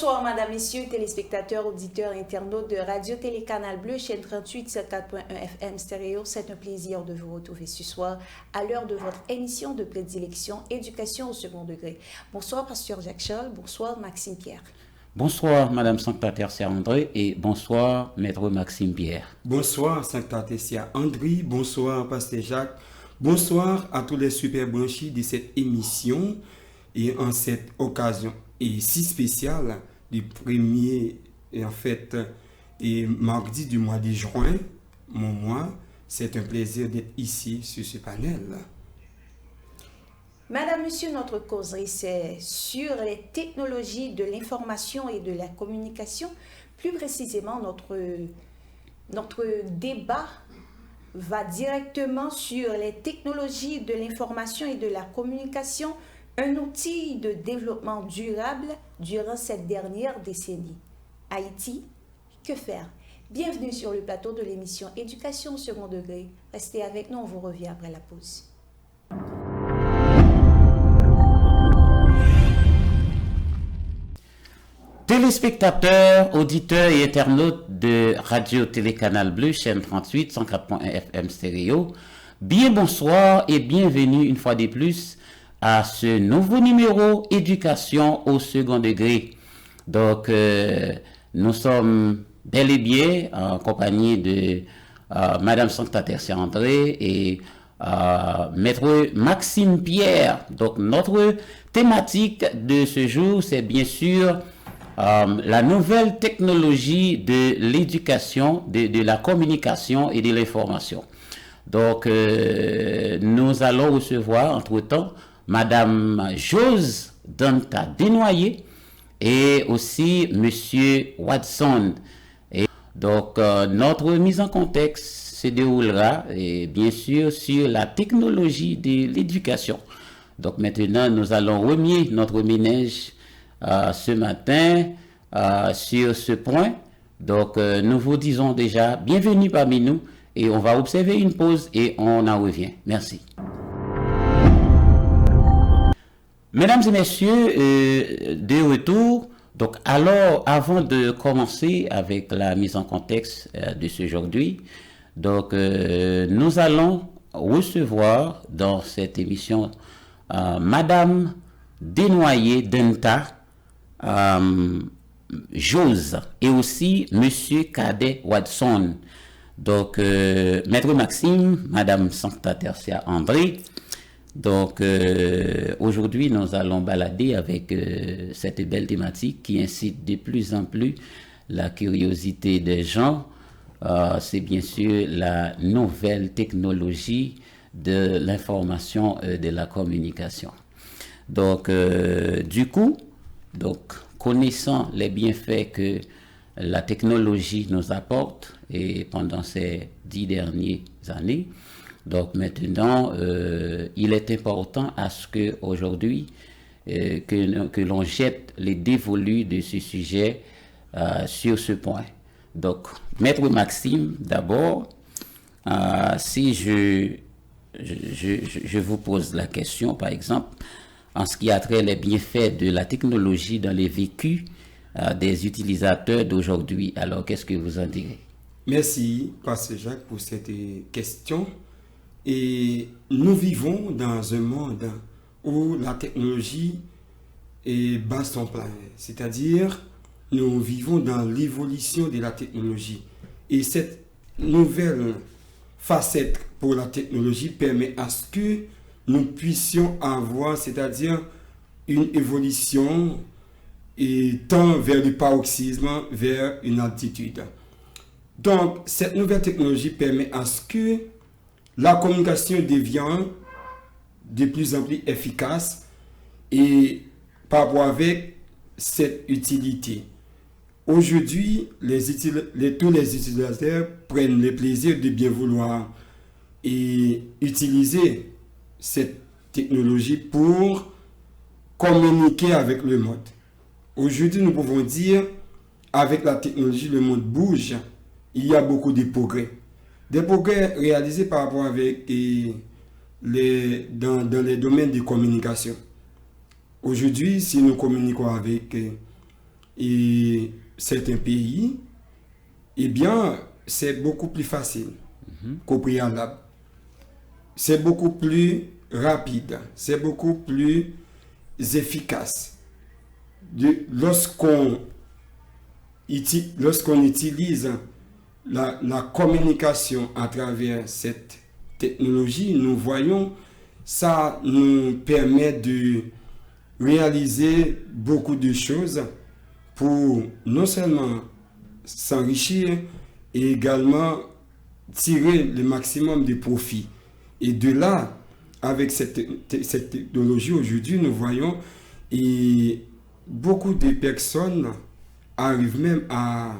Bonsoir, madame, messieurs, téléspectateurs, auditeurs, internautes de Radio Télécanal Bleu, chaîne 38, 4.1 FM stéréo. C'est un plaisir de vous retrouver ce soir à l'heure de votre émission de prédilection Éducation au second degré. Bonsoir, pasteur Jacques Charles. Bonsoir, Maxime Pierre. Bonsoir, Madame Sancta Tertia André et bonsoir, Maître Maxime Pierre. Bonsoir, Sancta Tertia André. Bonsoir, pasteur Jacques. Bonsoir à tous les super branchis de cette émission et en cette occasion et si spéciale du premier et mardi du mois de juin, mon mois, c'est un plaisir d'être ici sur ce panel. Madame, monsieur, notre causerie, c'est sur les technologies de l'information et de la communication. Plus précisément, notre débat va directement sur les technologies de l'information et de la communication, un outil de développement durable durant cette dernière décennie. Haïti, que faire? Bienvenue sur le plateau de l'émission Éducation au second degré. Restez avec nous, on vous revient après la pause. Téléspectateurs, auditeurs et internautes de Radio Télécanal Bleu, chaîne 38, 104.1 FM stéréo, bien bonsoir et bienvenue une fois de plus à ce nouveau numéro Éducation au second degré. Donc, nous sommes bel et bien en compagnie de Madame Sancta Tertia André et Maître Maxime Pierre. Donc, notre thématique de ce jour, c'est bien sûr la nouvelle technologie de l'éducation, de la communication et de l'information. Donc, nous allons recevoir entre-temps Madame Jose Danta Desnoyers et aussi Monsieur Watson. Et donc, notre mise en contexte se déroulera, et bien sûr, sur la technologie de l'éducation. Donc, maintenant, nous allons remettre notre ménage ce matin sur ce point. Donc, nous vous disons déjà bienvenue parmi nous et on va observer une pause et on en revient. Merci. Mesdames et messieurs, de retour. Donc, alors, avant de commencer avec la mise en contexte de ce aujourd'hui, donc, nous allons recevoir dans cette émission Madame Desnoyers Danta, Jose et aussi Monsieur Cadet Watson. Donc, Maître Maxime, Madame Sancta Tertia André. Donc, aujourd'hui, nous allons balader avec cette belle thématique qui incite de plus en plus la curiosité des gens. C'est bien sûr la nouvelle technologie de l'information et de la communication. Donc, du coup, connaissant les bienfaits que la technologie nous apporte et pendant ces 10 dernières années, donc maintenant, il est important à ce qu'aujourd'hui, que l'on jette les dévolus de ce sujet sur ce point. Donc, Maître Maxime, d'abord, si je vous pose la question, par exemple, en ce qui a trait les bienfaits de la technologie dans les vécus des utilisateurs d'aujourd'hui, alors qu'est-ce que vous en direz? Merci, Pasteur Jacques, pour cette question. Et nous vivons dans un monde où la technologie bat son plein. C'est-à-dire, nous vivons dans l'évolution de la technologie. Et cette nouvelle facette pour la technologie permet à ce que nous puissions avoir, c'est-à-dire une évolution et tant vers le paroxysme, vers une altitude. Donc, cette nouvelle technologie permet à ce que la communication devient de plus en plus efficace et par rapport avec cette utilité. Aujourd'hui, tous les utilisateurs prennent le plaisir de bien vouloir et utiliser cette technologie pour communiquer avec le monde. Aujourd'hui, nous pouvons dire, avec la technologie, le monde bouge. Il y a beaucoup de progrès. Des progrès réalisés par rapport avec dans les domaines de communication. Aujourd'hui, si nous communiquons avec et certains pays, eh bien, c'est beaucoup plus facile qu'au préalable. C'est beaucoup plus rapide, c'est beaucoup plus efficace. Lorsqu'on utilise la communication à travers cette technologie, nous voyons, ça nous permet de réaliser beaucoup de choses pour non seulement s'enrichir et également tirer le maximum de profit. Et de là, avec cette technologie aujourd'hui, nous voyons et beaucoup de personnes arrivent même à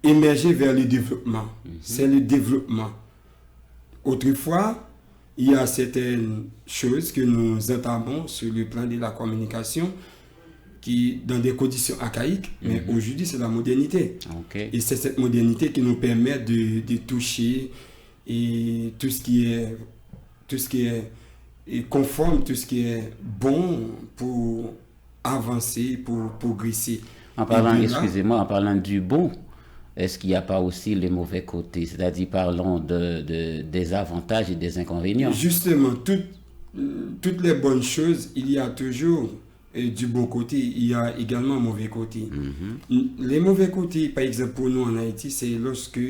émerger vers le développement. C'est le développement. Autrefois, il y a certaines choses que nous entamons sur le plan de la communication qui dans des conditions archaïques, mais aujourd'hui c'est la modernité. Okay. Et c'est cette modernité qui nous permet de toucher et tout ce qui est conforme, tout ce qui est bon pour avancer, pour progresser. En parlant, excusez-moi, en parlant du bon, est-ce qu'il n'y a pas aussi les mauvais côtés? C'est-à-dire, parlons des avantages et des inconvénients. Justement, toutes les bonnes choses, il y a toujours du bon côté, il y a également un mauvais côté. Les mauvais côtés, par exemple, pour nous en Haïti, c'est lorsque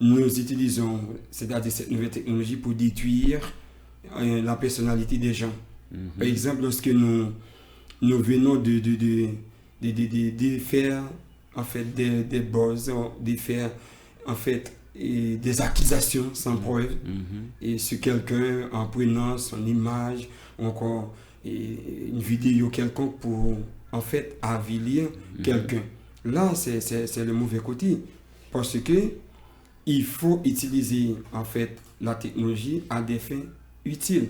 nous utilisons, c'est-à-dire cette nouvelle technologie pour détruire la personnalité des gens. Par exemple, lorsque nous venons de faire en fait des buzz, de faire en fait des accusations sans preuve et sur quelqu'un en prenant son image ou encore une vidéo quelconque pour en fait avilir quelqu'un. Là, c'est le mauvais côté parce que il faut utiliser en fait la technologie à des fins utiles.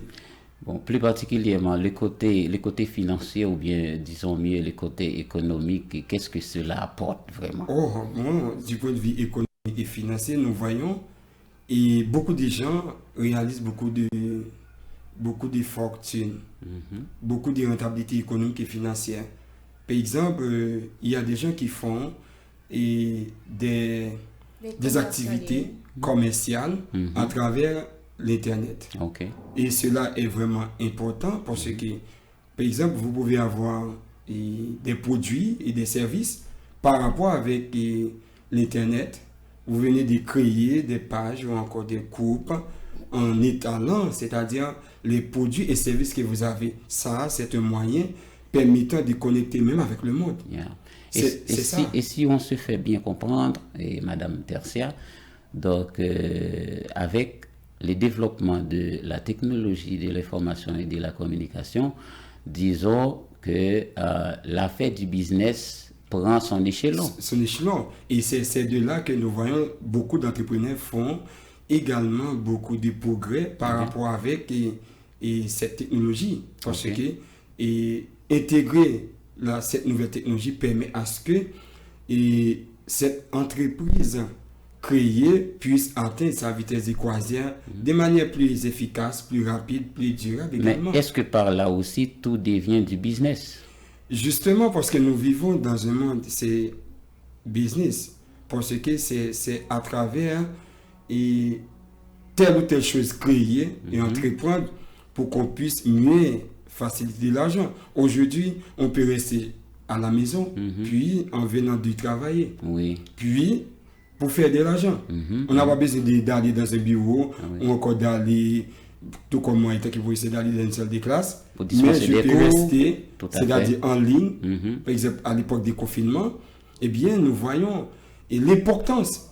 Bon, plus particulièrement les côtés financiers ou bien, disons mieux, les côtés économiques, qu'est-ce que cela apporte vraiment? Bon, du point de vue économique et financier, nous voyons et beaucoup de gens réalisent beaucoup de fortunes, beaucoup de rentabilité économique et financière. Par exemple, il y a des gens qui font des activités commerciales à travers l'Internet. Okay. Et cela est vraiment important parce que, par exemple, vous pouvez avoir des produits et des services par rapport avec l'Internet. Vous venez de créer des pages ou encore des groupes en étalant, c'est-à-dire les produits et services que vous avez. Ça, c'est un moyen permettant de connecter même avec le monde. Yeah. Et si on se fait bien comprendre, et Madame Tercia, donc avec le développement de la technologie de l'information et de la communication, disons que l'affaire du business prend son échelon. Son échelon. Et c'est de là que nous voyons beaucoup d'entrepreneurs font également beaucoup de progrès par rapport avec cette technologie. Parce que intégrer cette nouvelle technologie permet à ce que cette entreprise créée puisse atteindre sa vitesse de croisière de manière plus efficace, plus rapide, plus durable également. Mais est-ce que par là aussi tout devient du business? Justement parce que nous vivons dans un monde, c'est business. Parce que c'est à travers telle ou telle chose créée et entreprendre pour qu'on puisse mieux faciliter l'argent. Aujourd'hui, on peut rester à la maison, puis en venant du travail. Oui. Puis, pour faire de l'argent. On n'a pas besoin d'aller dans un bureau ou encore d'aller, tout comme moi, qui vous essayer d'aller dans une salle de classe. Mais je peux rester, c'est-à-dire en ligne, par exemple à l'époque des confinements, eh bien, nous voyons l'importance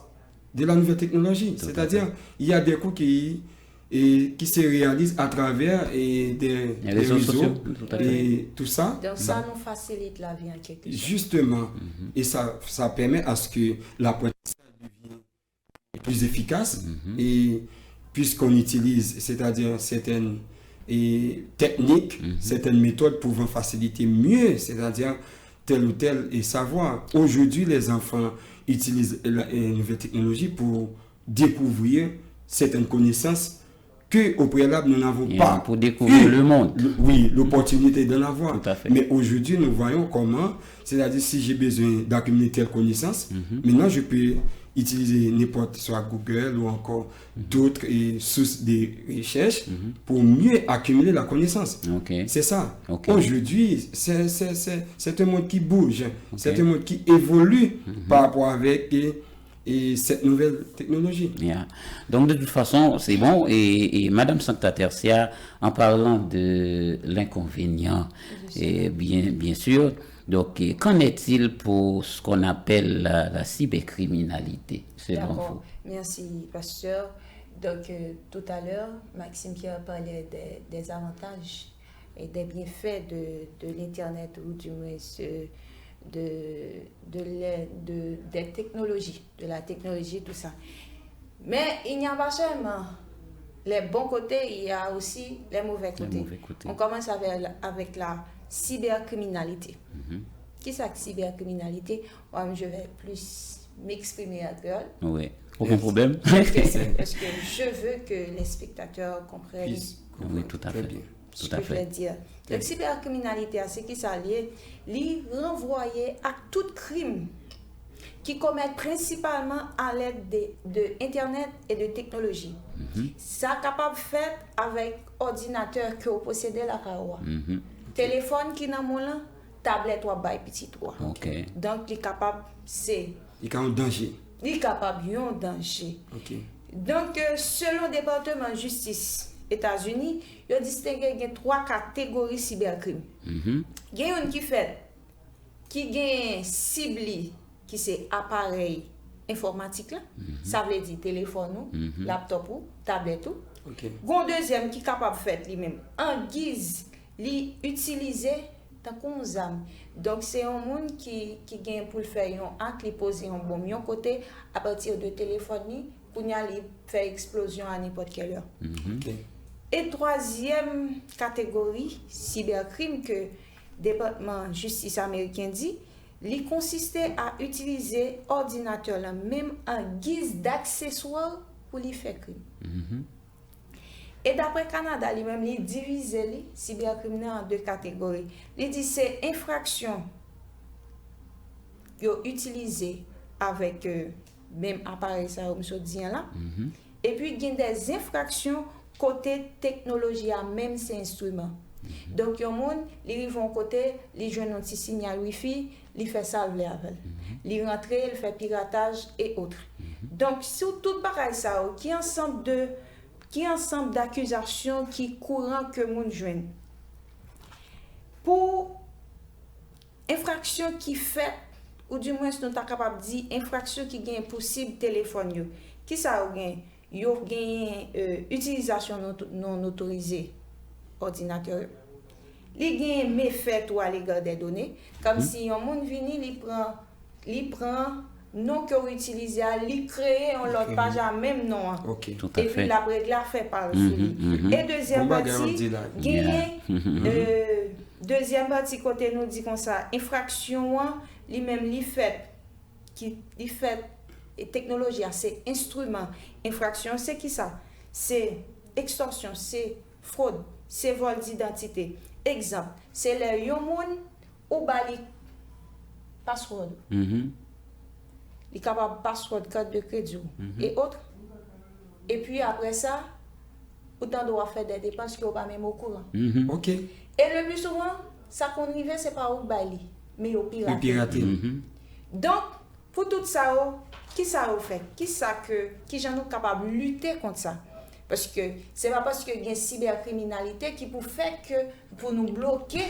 de la nouvelle technologie. C'est-à-dire, il y a des cours qui se réalisent à travers des réseaux sociaux et tout ça. Donc ça nous facilite la vie en quelque sorte. Justement, et ça permet à ce que l'apprentissage devienne plus efficace et puisqu'on utilise, c'est-à-dire certaines techniques, certaines méthodes pouvant faciliter mieux, c'est-à-dire tel ou tel savoir. Aujourd'hui, les enfants utilisent la nouvelle technologie pour découvrir certaines connaissances qu'au préalable, nous n'avons pas pour découvrir eu le monde. Oui, l'opportunité d'en avoir. Tout à fait. Mais aujourd'hui, nous voyons comment, c'est-à-dire si j'ai besoin d'accumuler telle connaissance, maintenant je peux utiliser n'importe soit Google ou encore d'autres sources de recherche pour mieux accumuler la connaissance. Ok. C'est ça. Ok. Aujourd'hui, c'est un monde qui bouge, c'est un monde qui évolue par rapport avec et cette nouvelle technologie. Yeah. Donc de toute façon, c'est bon. Et Madame Sancta Tertia, en parlant de l'inconvénient, et bien sûr, donc qu'en est-il pour ce qu'on appelle la cybercriminalité, selon vous? D'accord. Merci, pasteur. Donc, tout à l'heure, Maxime Pierre parlait des avantages et des bienfaits de l'Internet, ou du moins des technologies, de la technologie, tout ça. Mais il n'y a pas seulement les bons côtés, il y a aussi les mauvais côtés. On commence avec la cybercriminalité. Qui c'est la cybercriminalité? Moi, je vais plus m'exprimer à gueule. Oui, aucun problème. Parce que je veux que les spectateurs comprennent. Oui, tout à fait. Bien. Tout à fait. Dire. La cybercriminalité, c'est qui s'allie, lui renvoyer à tout crime qui commettent principalement à l'aide de Internet et de technologie. Ça capable de faire avec ordinateur que vous possédez la caroua. Téléphone qui n'a mon tablette ou bail petit toi. Okay. Donc il est capable c'est Il est en danger. Il est capable un danger. Okay. Donc selon le département de justice États-Unis, il a distingué trois catégories cybercrime. Il y a une qui gagne cible qui c'est appareil informatique là, ça veut dire téléphone ou laptop ou tablette ou. Okay. Gon deuxième qui capable faire lui-même en guise li utiliser tant qu'on zam. Donc c'est un monde qui gagne pour faire un acte, li poser un bon yon côté à partir de téléphone pour y aller faire explosion à n'importe quelle heure. Okay. Et troisième catégorie cybercrime que le département de justice américain dit, il consistait à utiliser ordinateur là même en guise d'accessoire pour lui faire crime. Et d'après Canada, lui-même, il divise les cybercriminels en deux catégories. Il dit c'est infraction utilisées avec même appareil ça monsieur dit là. Et puis il y a des infractions côté technologie à même ces instruments. Donc yon monde, ils vont côté, ils joignent un petit signal Wi-Fi, ils fait ça avec. Ils rentrent, ils fait piratage et autres. Donc sur tout pareil ça qui ensemble d'accusations qui courant que moun joignent. Pour infraction qui fait ou du moins nous sommes capable de dire infraction qui gagne possible téléphone yo. Qui ça ou gagne? Yo gagne utilisation non autorisée ordinateur. Li gagne méfait ou à l'égard des données comme si un monde vini li prend non que vous utilisez li créer on l'autre page à même nom. Okay. Et puis la règle la fait par celui. Et deuxième partie deuxième partie côté nous dit comme ça infraction li même li fait et technologie c'est instrument infraction c'est qui ça c'est extorsion c'est fraude c'est vol d'identité exemple c'est le yon moun ou bali password il capable password carte de crédit et autres et puis après ça autant doit faire des dépenses qui ont pas même au courant. OK. Et le plus souvent ça qu'on arrive c'est pas au bali mais au pirater. Donc pour tout ça qui ça fait qui j'en est capable de lutter contre ça parce que c'est pas parce que il y a une cybercriminalité qui pour faire que pour nous bloquer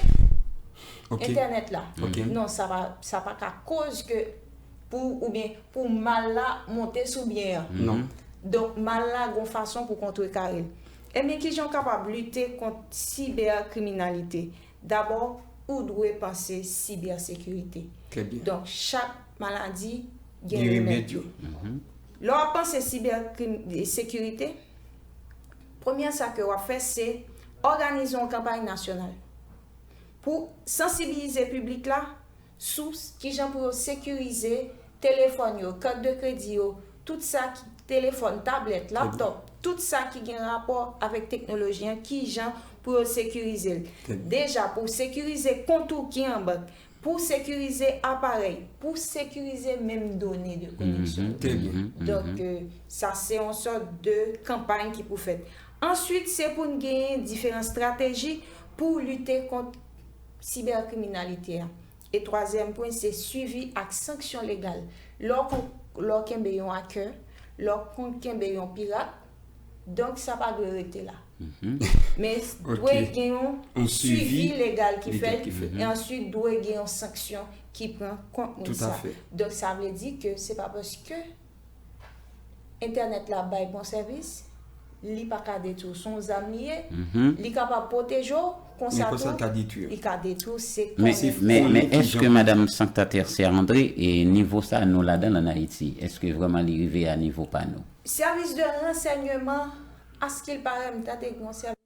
internet là. Non, ça pas qu'à cause que pour mal là monter sous bien. Non. Donc mal là gon façon pour contrecarrer. Et mais qui sont capables de lutter contre cybercriminalité. D'abord, où doit penser cybersécurité. Très bien. Donc chaque maladie gagne un remède. Lorsqu'on pense cybersécurité, première ça que on va faire c'est organiser une campagne nationale pour sensibiliser le public là sur qui gens pour sécuriser téléphone, carte de crédit, tout ça téléphone, tablette, laptop, tout ça qui a un rapport avec technologie, qui gens pour sécuriser. Déjà, pour sécuriser compte qui est en banque, pour sécuriser appareil, pour sécuriser même données de connexion. Donc, ça, c'est une sorte de campagne qui pour faire. Ensuite, c'est pour nous gagner différentes stratégies pour lutter contre cybercriminalité. Et troisième point, c'est suivi avec sanction légale. Lorsqu'on a un hacker, lorsqu'on a un pirate, donc ça va pas rester là. Mais doit y avoir un suivi légal qui fait, et ensuite doit y avoir une sanction qui prend compte de ça. Donc ça veut dire que c'est pas parce que Internet là bail bon service, li pas ka détruire son amis, li capable protéger comme ça il ka détruire c'est mais est-ce que madame Sancta Tertiaire André et niveau ça nous là-dedans en Haïti, est-ce que vraiment l'arrivé à niveau pas nous? Service de renseignement à ce qu'il paraît, m'ta des grands services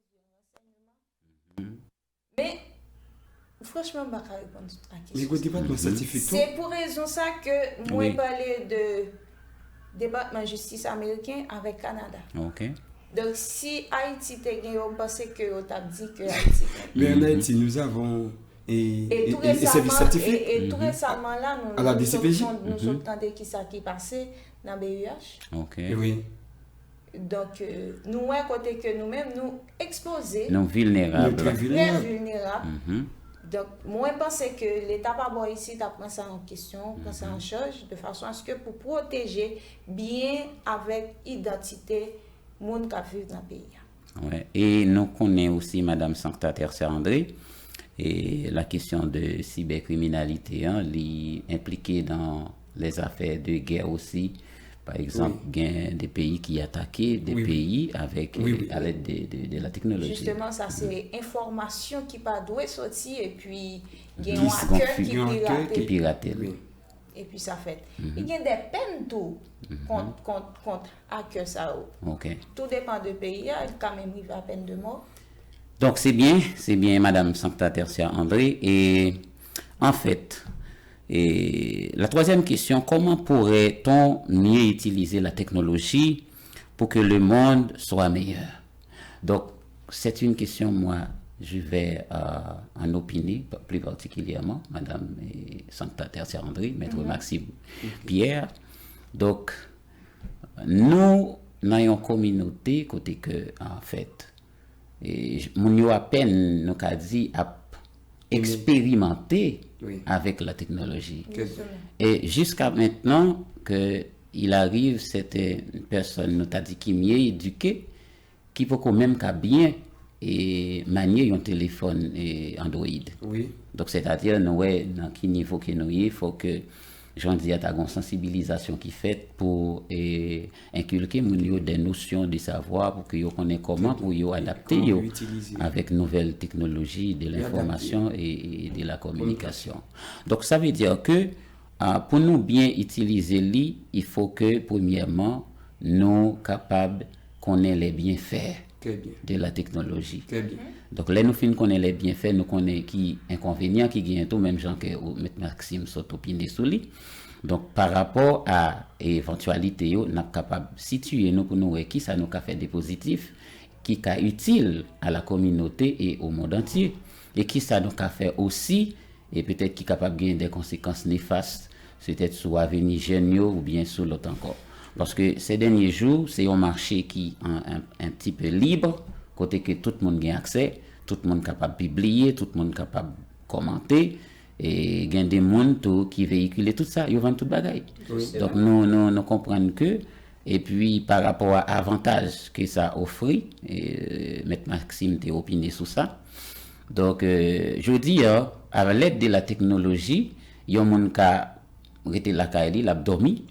de renseignement. Mais franchement, je ne vais pas répondre à la question. C'est pour raison ça que moi, je parlais de département de justice américain avec Canada. Ok. Donc, si Haïti te gagné, on pensait que on t'a dit que Haïti. Mais en Haïti, nous avons et services certifiés. Et tout récemment, là, nous sommes tentés qui ça qui passait dans BUH. Ok. Oui. Donc, nous, à côté que nous-mêmes, nous exposés. Nous vulnérables. Très vulnérables. Donc, moi, je pense que l'État pas bon ici, tu prend ça en question, prend ça en charge, de façon à ce que pour protéger bien avec identité, monde qui vit dans le pays. Ouais. Et nous connaissons aussi Madame Sancta Tertiaire André, et la question de cybercriminalité, impliquée dans les affaires de guerre aussi. Par exemple, il y a des pays qui attaquent des pays avec à l'aide de la technologie. Justement, ça c'est information qui pas doit sortir et puis il y a un hacker qui pirate. Et puis ça fait. Il y a des peines tout contre hacker ça. Tout dépend du pays, il quand même arrive à peine de mort. Donc c'est bien Madame Sancta Tertiaire André et en fait. Et la troisième question, comment pourrait-on mieux utiliser la technologie pour que le monde soit meilleur? Donc, c'est une question, moi, je vais en opiner, plus particulièrement, Madame Sancta Tertiaire André, Maître Maxime Pierre. Donc, nous, dans une communauté, côté que, en fait, nous à peine, nous avons dit, à expérimenter avec la technologie. Et jusqu'à maintenant, qu'il arrive, c'était une personne, nous t'a dit, qui est mieux éduquée, qui peut quand même bien manier un téléphone Android. Donc, c'est-à-dire, nous, dans quel niveau que nous il faut que, j'en dis, à ta sensibilisation qui fait pour inculquer des notions de savoir pour que vous connaissez comment pour vous adapter avec nouvelles technologies de l'information et de la communication. Donc ça veut dire que pour nous bien utiliser l'IA, il faut que premièrement nous capables connaître les bienfaits de la technologie. Donc là nous finissons connaître les bienfaits, nous connaissons qui inconvénients qui gagnent tout même gens que M. Maxime s'autopiné sous lui. Donc par rapport à éventualité nous sommes capables de situer nous pour nous qui ça nous a fait des positifs qui est utile à la communauté et au monde entier et qui ça nous a fait aussi et peut-être qui est capable de gagner des conséquences néfastes peut-être sur l'avenir jeune ou bien sur l'autre encore. Parce que ces derniers jours, c'est un marché qui est un petit peu libre, côté que tout le monde a accès, tout le monde est capable de publier, tout le monde est capable de commenter, et il y a des gens qui véhiculent tout ça, ils vendent tout le bagaille. Donc nous comprenons que, et puis par rapport à l'avantage que ça offre, et M. Maxime t'a opiné sur ça. Donc je dis, à l'aide de la technologie, il y a des gens qui ont été là, qui ont dormi.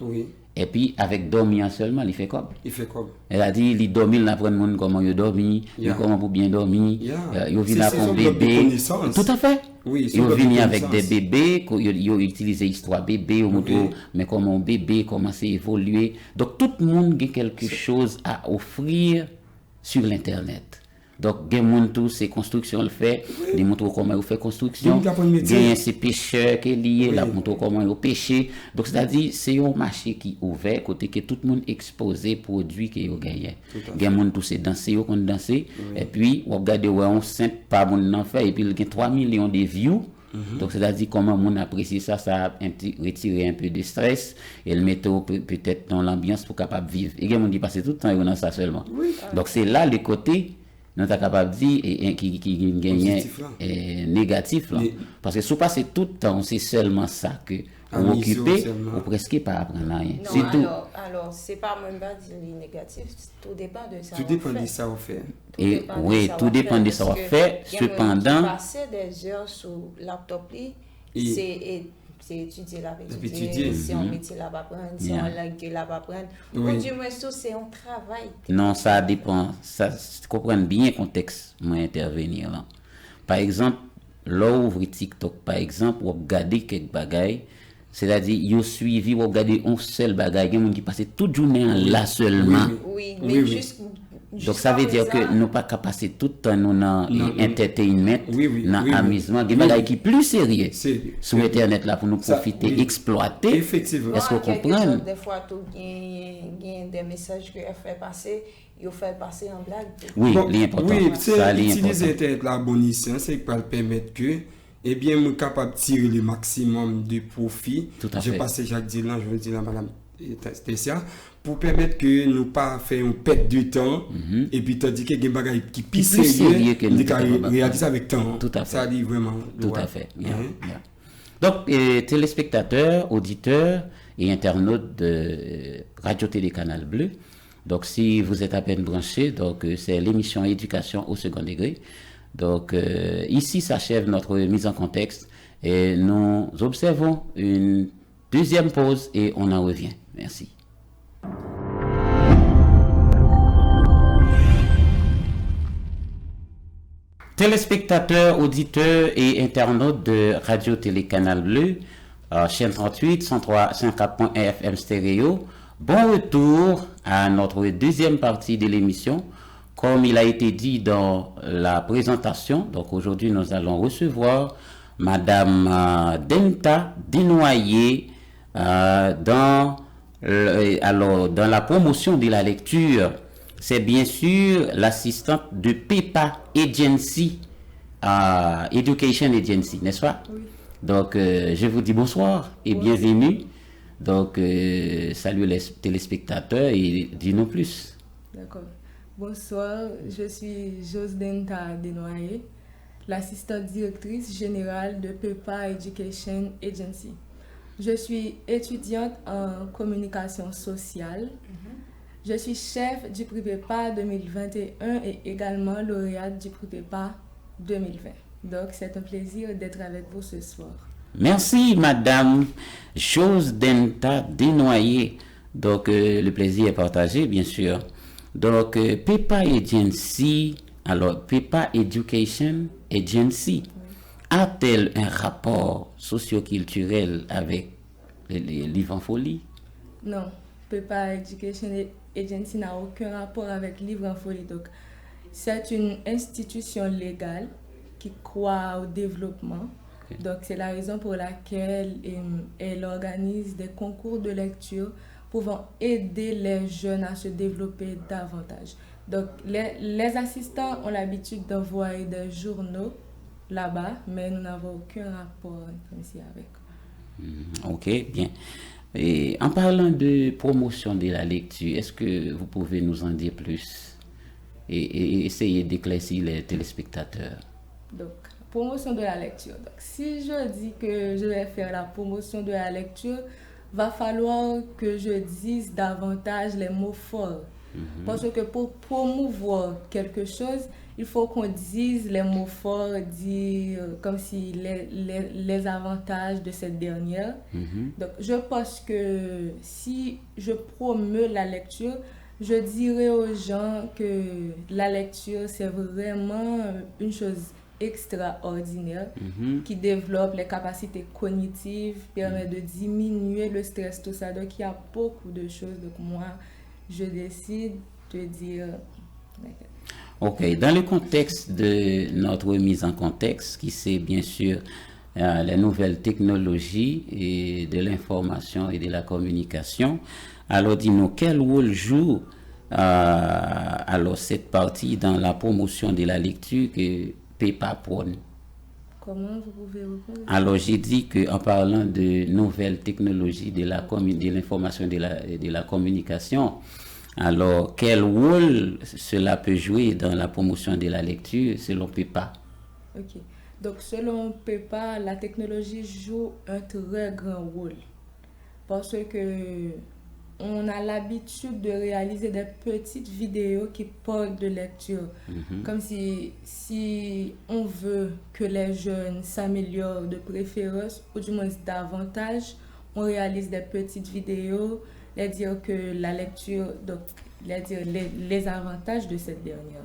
Et puis, avec dormir seulement, il fait comme. Elle a dit, il dormit, il apprend monde comment il dormi, comment pour bien dormir. Il vient avec bébé. Tout à fait. Il vient avec des bébés, il utilise l'histoire bébé, mais comment bébé, comment c'est évolué. Donc, tout le monde a quelque chose à offrir sur l'Internet. Donc, gen moun tout, c'est construction le fait, ils montrent comment ils font construction. Ils apprennent métier. Gen c'est pêcheur qui est lié, là, montrent comment ils pêchent. Donc, c'est-à-dire, c'est un marché qui est ouvert, côté que tout le monde exposé produits qui ont gagné. Gen moun tout, c'est danser, qu'on danser. Et puis, on regarde, ouais, on sent pas mon en fait, et puis, il y a 3 millions de views. Donc, c'est-à-dire comment on apprécie ça, ça a retiré un peu de stress et le mettre peut-être dans l'ambiance pour capable vivre. Et on dit passer tout le temps dans ça seulement. Donc, c'est là le côté, nous sommes capables de dire, qui gagne négatif. Là. Parce que si vous passez tout le temps, c'est seulement ça que vous occupez, ou presque pas apprendre rien. Non, C'est tout. Alors, c'est pas même pas dire négatif, tout dépend de ça. Tout dépend de ça, on fait. Et oui, tout dépend de ça, on fait. Cependant, passer des heures sur laptop, c'est étudier la étudier, c'est un métier là-bas apprendre, c'est un langue là-bas apprendre. Pour du moins, c'est un travail. Non, ça dépend. Ça, comprendre bien le contexte, moi intervenir là. Par exemple, là ouvrir TikTok, par exemple, ou regarder quelques bagailles. C'est-à-dire, vous suivez, vous regardez un seul bagage, il y a des gens qui passent toute journée là seulement. Oui, mais juste. Donc, ça veut dire que nous pas qu'à passer tout le temps dans l'entertainment, dans l'amusement, des bagages qui sont plus sérieux sur Internet là pour nous profiter, exploiter. Effectivement. Est-ce que vous comprenez? Des fois, il y a des messages que fait passer. Il fait passer en blague. Oui, l'important. Oui, c'est utiliser Internet la bonne ici, c'est pour permettre que eh bien, je suis capable de tirer le maximum de profit. Je passe Jacques Dylan, je veux dire à Madame Tessia, pour permettre que nous pas faire une perte de temps. Et puis, tandis qu'il y a des bagages qui plus sérieux que nous réaliser avec temps. Tout à fait. Ça dit vraiment. Tout à fait. Donc, téléspectateurs, auditeurs et internautes de Radio-Télé Canal Bleu. Donc, si vous êtes à peine branchés, donc c'est l'émission Éducation au second degré. Donc, ici s'achève notre mise en contexte et nous observons une deuxième pause et on en revient. Merci. Téléspectateurs, auditeurs et internautes de Radio-Télé Canal Bleu, chaîne 38, 103.1 FM stéréo, bon retour à notre deuxième partie de l'émission. Comme il a été dit dans la présentation, donc aujourd'hui nous allons recevoir Madame Denta Desnoyers dans la promotion de la lecture. C'est bien sûr l'assistante de PEPA Agency, Education Agency, n'est-ce pas? Oui. Donc je vous dis bonsoir et bienvenue. Donc salut les téléspectateurs et dis-nous plus. D'accord. Bonsoir, je suis Josdenta Desnoyers, l'assistante directrice générale de PEPA Education Agency. Je suis étudiante en communication sociale. Je suis chef du prix PEPA 2021 et également lauréate du prix PEPA 2020. Donc, c'est un plaisir d'être avec vous ce soir. Merci, Madame Josdenta Desnoyers. Donc, le plaisir est partagé, bien sûr. Donc, PEPA Agency, alors PEPA Education Agency, a-t-elle un rapport socio-culturel avec les livres en folie? Non, PEPA Education Agency n'a aucun rapport avec livres en folie. Donc, c'est une institution légale qui croit au développement. Okay. Donc, c'est la raison pour laquelle elle organise des concours de lecture pouvant aider les jeunes à se développer davantage. Donc, les assistants ont l'habitude d'envoyer des journaux là-bas, mais nous n'avons aucun rapport ici avec. Ok, bien. Et en parlant de promotion de la lecture, est-ce que vous pouvez nous en dire plus et essayer d'éclaircir les téléspectateurs? Donc, promotion de la lecture. Donc, si je dis que je vais faire la promotion de la lecture, va falloir que je dise davantage les mots forts. Parce que pour promouvoir quelque chose, il faut qu'on dise les mots forts, dire comme si les avantages de cette dernière. Donc, je pense que si je promeus la lecture, je dirais aux gens que la lecture, c'est vraiment une chose extraordinaire qui développe les capacités cognitives, permet de diminuer le stress, tout ça. Donc, il y a beaucoup de choses. Donc, moi, je décide de dire... Ok, dans le contexte de notre mise en contexte, qui c'est bien sûr les nouvelles technologies et de l'information et de la communication, alors dis-nous, quel rôle joue alors cette partie dans la promotion de la lecture que PEPA prône? Comment vous pouvez répondre? Alors j'ai dit qu'en parlant de nouvelles technologies de l'information et de la communication, alors quel rôle cela peut jouer dans la promotion de la lecture selon PEPA? Ok. Donc, selon PEPA, la technologie joue un très grand rôle parce que on a l'habitude de réaliser des petites vidéos qui parlent de lecture. Comme si on veut que les jeunes s'améliorent de préférence ou du moins davantage, on réalise des petites vidéos, les dire que la lecture, donc les avantages de cette dernière.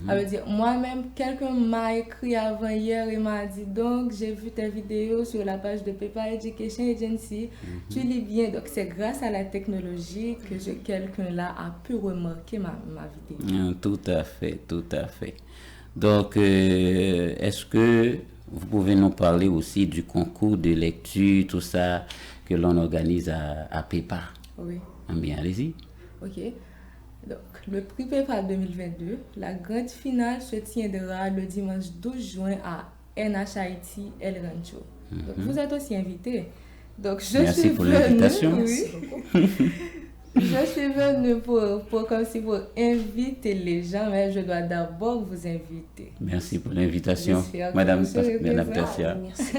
Ça veut dire, moi-même, quelqu'un m'a écrit avant hier et m'a dit, donc j'ai vu tes vidéos sur la page de PEPA Education Agency, tu lis bien. Donc c'est grâce à la technologie que quelqu'un là a pu remarquer ma vidéo. Tout à fait, tout à fait. Donc, est-ce que vous pouvez nous parler aussi du concours de lecture, tout ça que l'on organise à PEPA? Oui. Bien, allez-y. Ok. Donc, le prix PEPA 2022, la grande finale se tiendra le dimanche 12 juin à NHIT El Rancho. Donc, vous êtes aussi invité. Donc, Merci suis pour venue, l'invitation. oui. Je suis venue pour inviter les gens, mais je dois d'abord vous inviter. Merci pour l'invitation, J'espère que Madame vous serez présente. Tertia. Merci.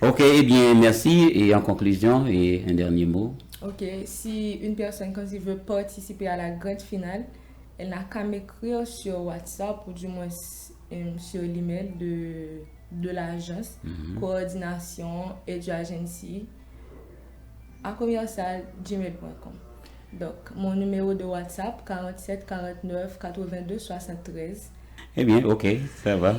Ok, eh bien, merci. Et en conclusion, et un dernier mot. Ok, si une personne, quand il veut participer à la grande finale, elle n'a qu'à m'écrire sur WhatsApp ou du moins sur l'email de l'agence, coordination et du agency, à commercial@gmail.com. Donc, mon numéro de WhatsApp, 47 49 82 73. Eh bien, ok, ça va.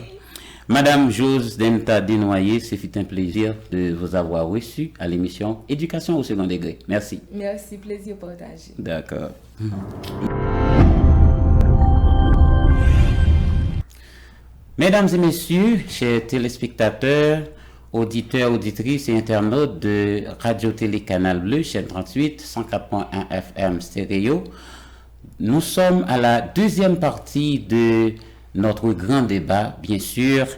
Madame Jose Denta Desnoyers, ce fut un plaisir de vous avoir reçu à l'émission Éducation au second degré. Merci. Merci, plaisir partagé. D'accord. Mesdames et messieurs, chers téléspectateurs, auditeurs, auditrices et internautes de Radio-Télé Canal Bleu, chaîne 38, 104.1 FM stéréo, nous sommes à la deuxième partie de notre grand débat, bien sûr.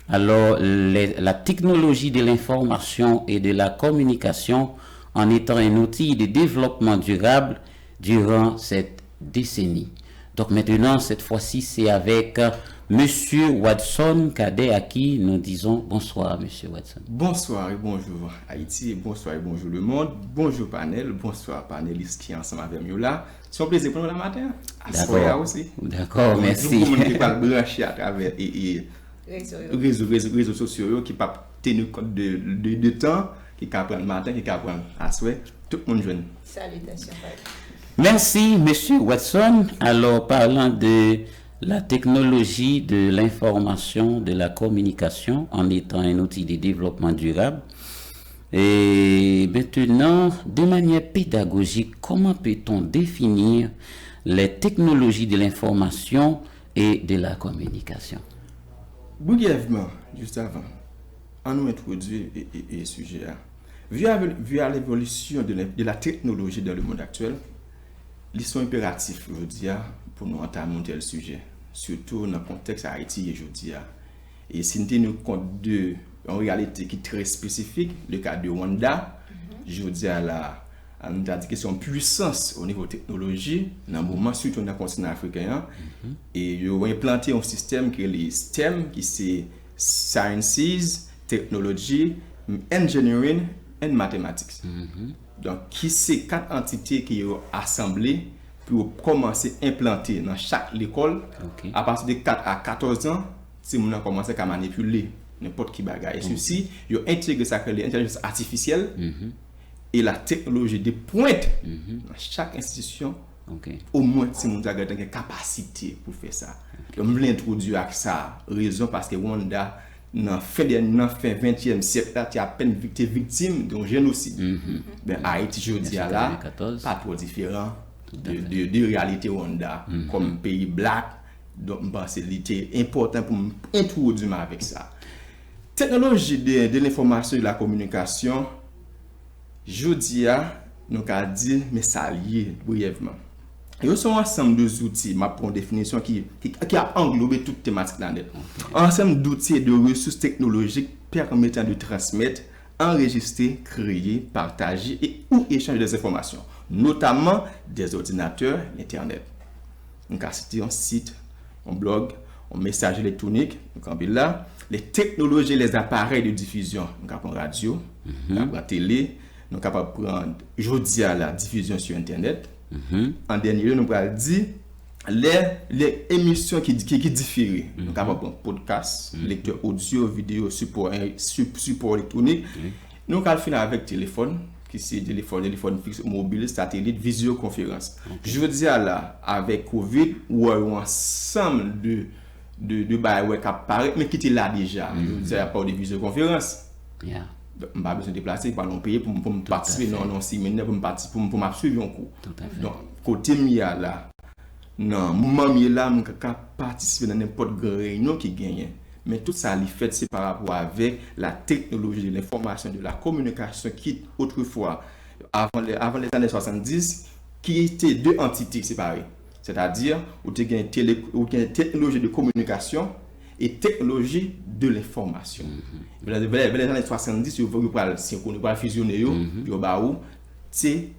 Alors, la technologie de l'information et de la communication en étant un outil de développement durable durant cette décennie. Donc maintenant, cette fois-ci, c'est avec Monsieur Watson Cadet à qui nous disons bonsoir, Monsieur Watson. Bonsoir et bonjour Haïti, bonsoir et bonjour le monde, bonjour panel, bonsoir panélistes qui sont ensemble avec nous là. C'est un plaisir pour nous la matin. D'accord. Aussi. D'accord, merci. Nous qui parlent brancher à travers réseaux sociaux qui ne peuvent pas tenir compte de temps, qui peuvent prendre le matin, qui peuvent prendre à souhait, tout le monde jeune. Salutations. Merci, Monsieur Watson. Alors, parlant de la technologie de l'information, de la communication, en étant un outil de développement durable, et maintenant, de manière pédagogique, comment peut-on définir les technologies de l'information et de la communication? Brièvement, juste avant, on nous introduit le sujet. Vu à l'évolution de la technologie dans le monde actuel, ils sont impératifs, je dis, pour nous entamer le sujet, surtout dans le contexte Haïti, je dis. Et si nous tenons compte de en réalité qui est très spécifique, le cas de Rwanda, je dis à on a dit que c'est une puissance au niveau technologie, dans le moment surtout dans le continent africain, et ils ont implanté un système qui est le STEM, qui c'est Sciences, Technology, Engineering and Mathematics. Donc, qui c'est 4 entités qui ont assemblées pour commencer à implanter dans chaque école, à partir de 4 à 14 ans, si on a commencé à manipuler n'importe qui bagaille. Et ceci, ils ont intégré ça que l'intelligence artificielle et la technologie de pointe dans chaque institution. Au moins, si on a une capacité pour faire ça. On veut l'introduire avec ça. Raison parce que Rwanda, dans la fin du 20e siècle, tu as à peine été victime d'un génocide. Ben, Haïti, je dis là, pas trop différent de réalité Rwanda comme pays black. Donc, je pense que c'était important pour m'introduire avec ça. Technologie de l'information et de la communication, je dis, nous avons dit, mais ça lié brièvement. Il y a un ensemble d'outils, ma pour une définition qui a englobé toute thématique là-dedans. Un ensemble d'outils et de ressources technologiques permettant de transmettre, enregistrer, créer, partager et ou échanger des informations, notamment des ordinateurs, Internet. Donc, c'était un site, un blog, un message électronique, donc là, les technologies, les appareils de diffusion, donc on radio, on télé, donc on prendre aujourd'hui à la diffusion sur Internet. En dernier lieu, nous allons dire les émissions qui diffèrent. Donc, on va prendre podcast, lecteur audio, vidéo, support électronique. Nous allons finir avec téléphone, qui c'est téléphone fixe, mobile, satellite, visioconférence. Je veux dire là, avec Covid, ou un ensemble de barrières qui apparaissent, mais qui étaient là déjà. Je veux dire, à part de visioconférence. Je n'ai pas besoin de déplacer, pas non payer pour me participer dans un séminaire, pour m'absorber un cours. Donc, côté Mia là, non, moment Mia là, je peux participer dans n'importe quelle réunion qui gagne. Mais tout ça, fait, c'est par rapport avec la technologie de l'information, de la communication qui, autrefois, avant les années 70, qui étaient deux entités séparées. C'est-à-dire, où il y a une technologie de communication et technologie de l'information. Dans les années 70, si on va fusionner, c'est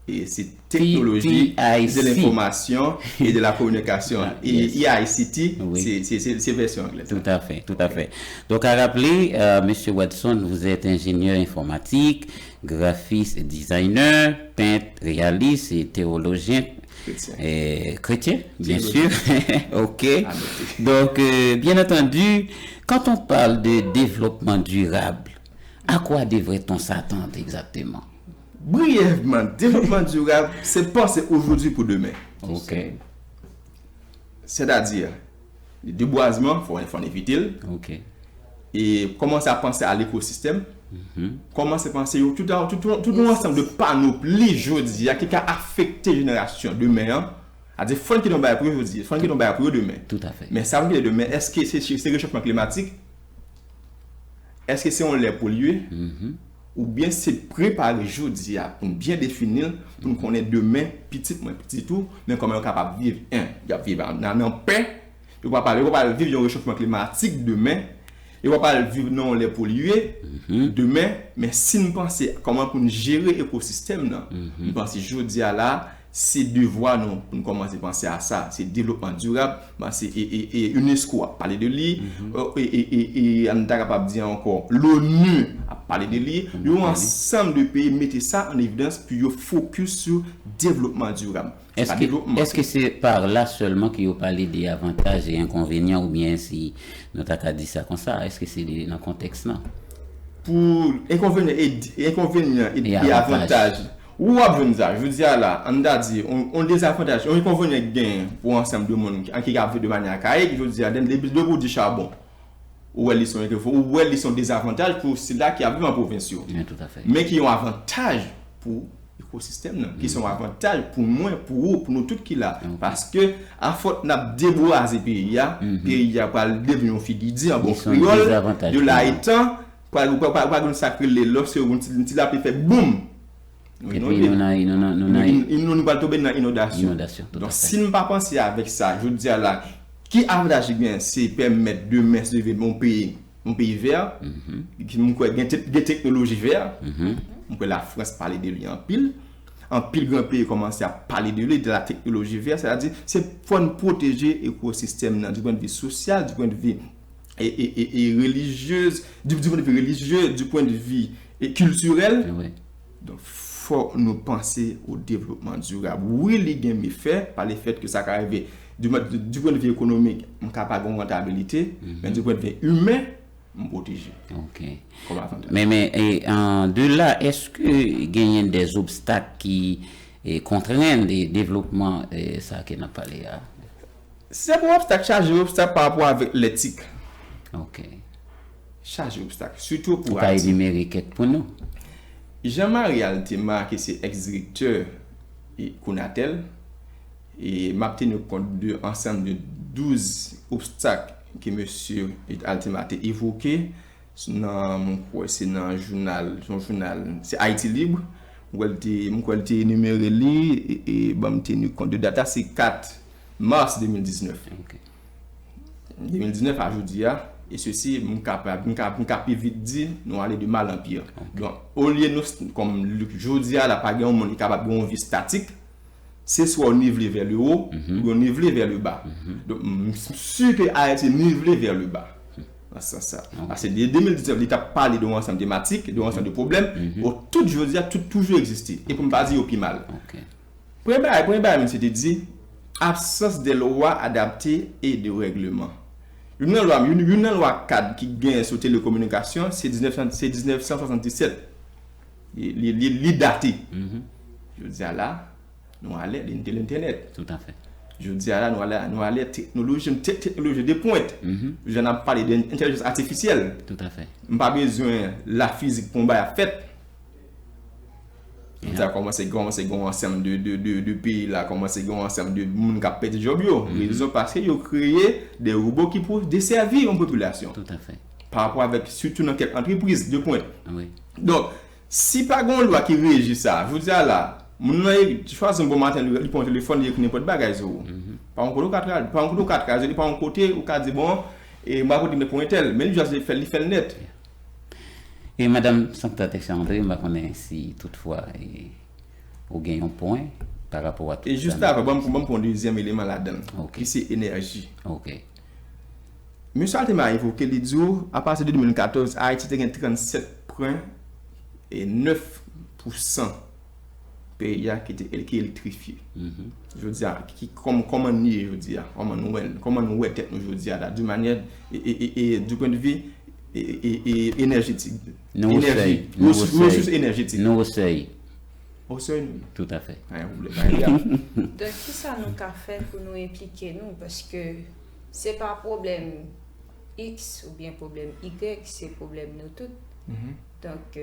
et c'est technologie de l'information et de la communication. Et ICT, c'est version anglaise. Tout à fait. Donc, à rappeler, M. Watson, vous êtes ingénieur informatique, graphiste et designer, peintre, réaliste et théologien. Chrétien, bien sûr. OK. Donc, bien entendu, quand on parle de développement durable, à quoi devrait-on s'attendre exactement? Brièvement, développement durable, c'est penser aujourd'hui pour demain. OK. C'est-à-dire, le déboisement, il faut en éviter. OK. Et commencer à penser à l'écosystème. Commencer à penser tout un ensemble de panoplies, je dis, qui a affecté la génération demain. C'est-à-dire, il faut qu'il y ait un pour aujourd'hui, il faut qu'il y ait un pour demain. Tout à fait. Mais ça veut dire demain, est-ce que c'est le réchauffement climatique? Est-ce que c'est on les pollué? Ou bien c'est préparer aujourd'hui pour bien définir, pour nous connaître demain, petit tout, mais comment on est capable de vivre, vivre en paix, on va pas vivre un réchauffement climatique demain, on va pas vivre non les polluer demain, mais si nous pensons comment pour nous gérer l'écosystème, nous pensons aujourd'hui là, c'est devoir nous pour nous commencer à penser à ça, c'est développement durable, c'est UNESCO a parlé de lui, et on est capable de dire encore l'ONU a parlé de lui, l'ensemble de pays mettez ça en évidence puis focus sur développement durable. Est-ce que c'est par là seulement qu'il faut parler des avantages et inconvénients, ou bien si nous avons dit ça comme ça, est-ce que c'est dans le contexte là? Pour inconvénients et avantages. Ou je veux dire là, on a dit, on des avantages, on inconvénients gain pour ensemble de monde qui a fait de manière caïque, je veux dire, les deux du charbon. Ou ils sont des avantages pour ceux-là qui vivent en province. Tout à fait. Mais qui ont avantage pour l'écosystème, qui sont avantages pour moi, pour vous, pour nous tous qui là. Parce que, à faute n'a déboisé pays, pays a pas devenir figidi en bon créole, de là étant, pas sacrer les lots, on a fait boum. Et puis, nous va tomber dans l'inondation. Donc, si nous ne pas penser avec ça, je veux dire là, qui avantage bien, c'est permettre de mettre mon pays vert, qui a des technologies vertes, la France parler de lui en pile grand pays commence à parler de lui, de la technologie verte, c'est-à-dire c'est pour nous protéger l'écosystème du point de vue social, du point de vue et religieuse, du point de vue religieux, du point de vue culturel. Donc, faut nous penser au développement durable. Oui, les gains me fait par le fait que ça arrive du point de vue économique, on est capable de rentabilité, mais du point de vue humain, on protège. OK. Mais de là, est-ce que gagne des obstacles qui contraignent le développement, ça qu'on a parlé là? C'est un obstacle, chargé obstacle par rapport avec l'éthique. OK. Chargé obstacle, surtout pour énumérer quelques pour nous. Jean-Marie a été marqué, c'est ex-directeur et Konatel, et m'a tenu compte de ensemble de 12 obstacles que monsieur Altima a évoqué c'est dans un journal, c'est Haïti Libre, où elle était énuméré et m'a tenu compte de data, c'est 4 mars 2019. Ok. 2019 à aujourd'hui, et ceci, je suis capable vite dire, nous allons de mal en pire. Okay. Donc, au lieu de, comme aujourd'hui, la pas on est capable de vie statique, c'est soit nivelé vers le haut ou nivelé vers le bas. Donc, je suis sûr que Haïti est nivelé vers le bas. Ça. Parce que dès 2019, l'État parle de ensemble thématique, de ensemble de problèmes, tout aujourd'hui a toujours existé. Et pour ne pas dire au plus mal. Premier c'était dit, absence de lois adaptées et de règlements. Une loi cadre qui gagne sur télécommunication, c'est 1977. Il est daté. Je dis là, nous allons de l'Internet. Tout à fait. Je dis là, nous allons technologie de pointe. Je n'ai pas parlé d'intelligence artificielle. Tout à fait. Je n'ai pas besoin de la physique qu'on a faite. Ça commence à ensemble de pays là, commence à ensemble de monde qui a perdu job yo. Raison parce que ils ont créé des robots qui peuvent desservir une population. Tout à fait. Par rapport avec surtout dans quelques entreprises de pointe. Oui. Donc, si pas une loi qui régit ça, je vous dis là, tu choisis un bon matin, il prend le téléphone, il écrit n'importe bagage. Pas un côté 4 il pas un côté où dit bon et moi côté me point tel, mais lui il fait net. Et Madame Sancta Texandré, je connais si toutefois vous gagnez un point par rapport à tout. Et juste après, je vais prendre le deuxième élément là-dedans, qui c'est énergie. Ok. Monsieur Altima a évoqué les jours, à partir de 2014, Haïti a 37,9% pays qui est électrifié. Je veux dire, comment nier, je veux dire, comment nous tête nous, je veux dire, d'une manière et du point de vue énergétique. Ressources énergétiques. Nous aussi. Au seuil. Tout à fait. Donc, qui ça nous a fait pour nous impliquer, nous? Parce que c'est pas problème X ou bien problème Y, c'est problème nous tous. Donc,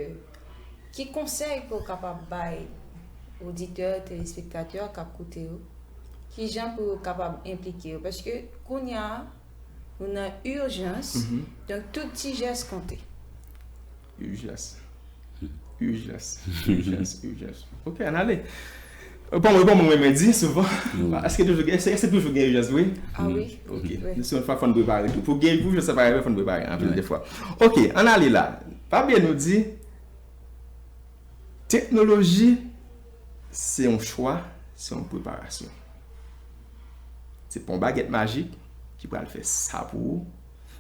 qui conseille pour capable bailler auditeurs, téléspectateurs qui écoutent, qui gens pour capable impliquer? Parce que qu'on y a une urgence, donc tout petit geste compté. Urgence. Ok, on allait. Bon, moi me dit souvent. Est-ce que toujours gagner urgence, oui? Ah oui. Ok. C'est une fois qu'on prépare tout. Pour gagner, je sais pas, il faut préparer en plus des fois. Ok, on allait là. Fabien nous dit technologie, c'est un choix, c'est une préparation. C'est pas une baguette magique qui va le faire ça pour vous.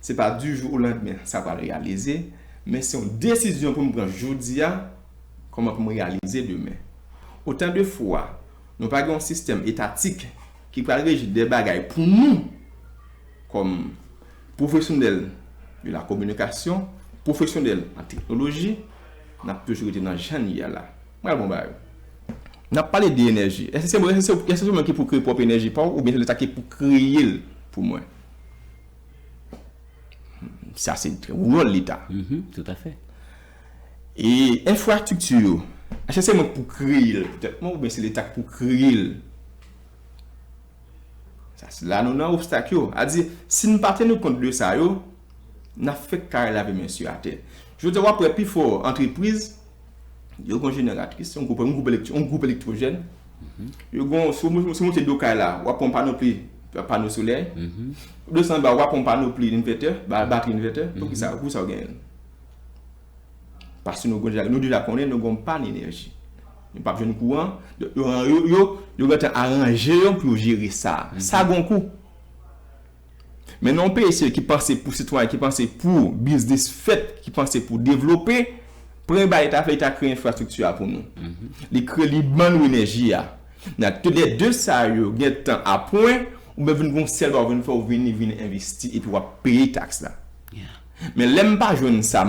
C'est pas du jour au lendemain, ça va le réaliser, mais c'est une décision pour me prendre aujourd'hui, comment pour me réaliser demain. Autant de fois, nous n'avons pas un système étatique qui va régir des bagailles pour nous, comme professionnels de la communication, professionnels en technologie, nous avons toujours été dans le genre là. On a parlé d'énergie. Est-ce que c'est moi qui pour créer propre énergie ou bien c'est l'État qui pour créer pour moi? Ça c'est le rôle de l'État. Tout à fait. Et infrastructure, est-ce que c'est moi pour créer peut-être ou bien c'est l'État pour créer? Ça c'est là nous avons un obstacle. A dit si nous partons nous compte de ça yo, n'a fait carré laver monsieur à terre. Je veux dire après plus fort entreprise il y a une génératrice, un groupe électrogène. Il y a un monté de là, ou un panneau solaire. 200 bar, ou un panneau inverter, batterie inverter. Donc ça, vous ça gagne. Parce que nous déjà connaissons, nous n'avons pas d'énergie. Nous n'avons pas de courant. Nous devons arranger pour gérer ça. Ça a un coût. Mais non pas ceux qui pensent pour citoyens, qui pensent pour business fait, qui pensent pour développer. Premier l'État fait créer une infrastructure pour nous. Les créer les bonnes énergie tous les deux ça yo gain temps à point ou bien venir seul va venir investir et puis payer taxe là. Mais l'aime pas joindre ça,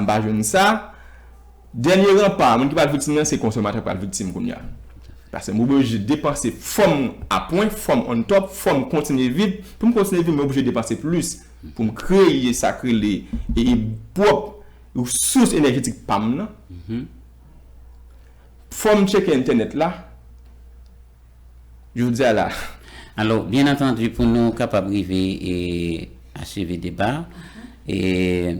dernier rempart, mon qui pas victime c'est consommateur pas victime comme ça. Parce que moi obligé de dépenser forme à point, forme on top, forme continuer vivre, pour me continuer vivre, moi obligé de dépenser plus pour me créer ça créer et propre ou source énergétique pam là. faut me checker internet là. Je vous dis là. Alors, bien entendu, pour nous capables d'arriver et achever le débat, et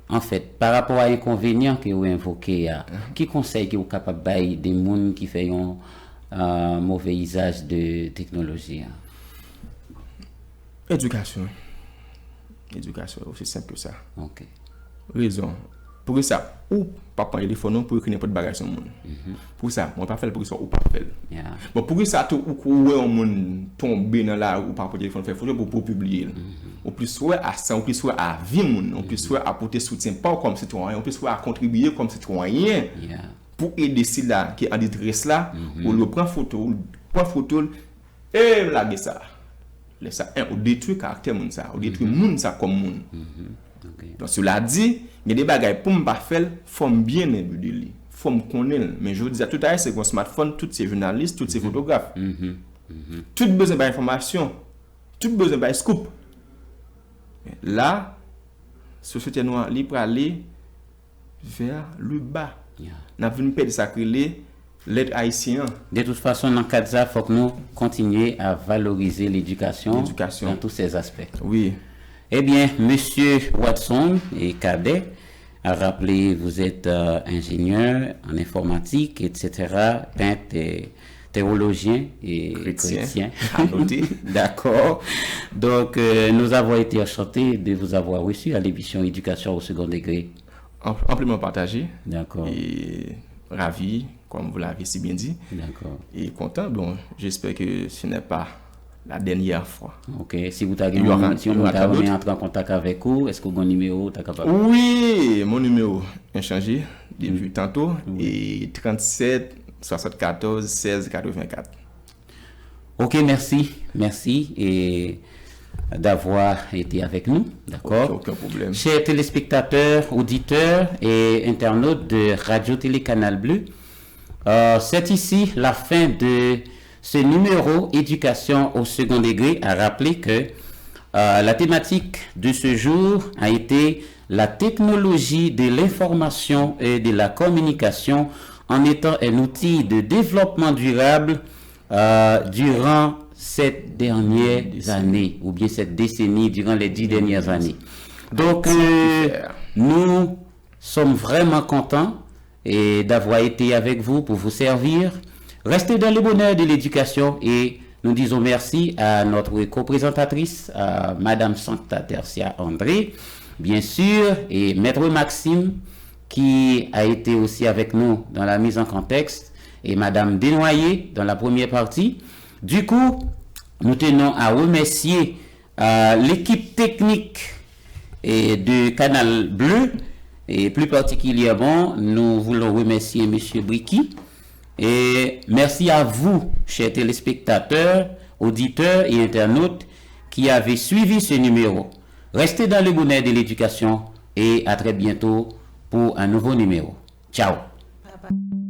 en fait, par rapport à l'inconvénient que vous invoquez, qui conseille que vous êtes capable de des gens qui font un mauvais usage de technologie? Éducation. Éducation, aussi simple que ça. Ok. Raison. Pour ça, ou pas prendre le téléphone pour écrire n'importe bagage sur le monde. Pour ça, moi pas faire pour ça ou pas faire. Bon pour ça tout ou un monde tomber dans là ou pas pour téléphone faire photo pour publier. Au plus soit à ça, au plus soit à vivre monde, au plus soit à apporter soutien pas comme citoyen, au plus soit à contribuer comme citoyen pour aider ceux là qui est en détresse là, ou le prend photo et laguer ça. Laisse ça on détruit caractère monde ça, on détruit monde ça comme monde. Donc cela dit, il y a des bagages pour me pas faire, faut bien étudier lui, faut me connaître. Mais je vous dis tout à l'heure c'est qu'on smartphone, tous ces journalistes, tous ces photographes. Tout besoin d'information, tout besoin de scoop. Là, société noire libre aller vers le bas. N'a vu perdre sacré l'aide haïtien. De toute façon, dans le cadre de ça, il faut que nous continuions à valoriser l'éducation dans tous ses aspects. Oui. Eh bien, Monsieur Watson et Cadet a rappelé, vous êtes ingénieur en informatique, etc., peintre, théologien et chrétien. D'accord. Donc, nous avons été enchantés de vous avoir reçu à l'émission Éducation au second degré. Amplement partagé. D'accord. Et ravi, comme vous l'avez si bien dit. D'accord. Et content. Bon, j'espère que ce n'est pas la dernière fois. Ok. Si vous avez entré en contact avec vous, est-ce que vous avez un numéro capable? Oui, mon numéro inchangé depuis tantôt. Et 37 74 16 84. Ok, merci et d'avoir été avec nous, d'accord? Aucun problème. Chers téléspectateurs, auditeurs et internautes de Radio Télé Canal Bleu, c'est ici la fin de ce numéro Éducation au second degré. À rappeler que la thématique de ce jour a été la technologie de l'information et de la communication en étant un outil de développement durable durant cette dernière année, ou bien cette décennie, durant les 10 dernières années. Donc, nous sommes vraiment contents d'avoir été avec vous pour vous servir. Restez dans le bonheur de l'éducation et nous disons merci à notre co-présentatrice, Madame Sancta Tercia André, bien sûr, et Maître Maxime, qui a été aussi avec nous dans la mise en contexte, et Madame Desnoyers dans la première partie. Du coup, nous tenons à remercier l'équipe technique de Canal Bleu, et plus particulièrement, nous voulons remercier M. Bricky. Et merci à vous, chers téléspectateurs, auditeurs et internautes, qui avez suivi ce numéro. Restez dans le bonheur de l'éducation et à très bientôt pour un nouveau numéro. Ciao. Bye bye.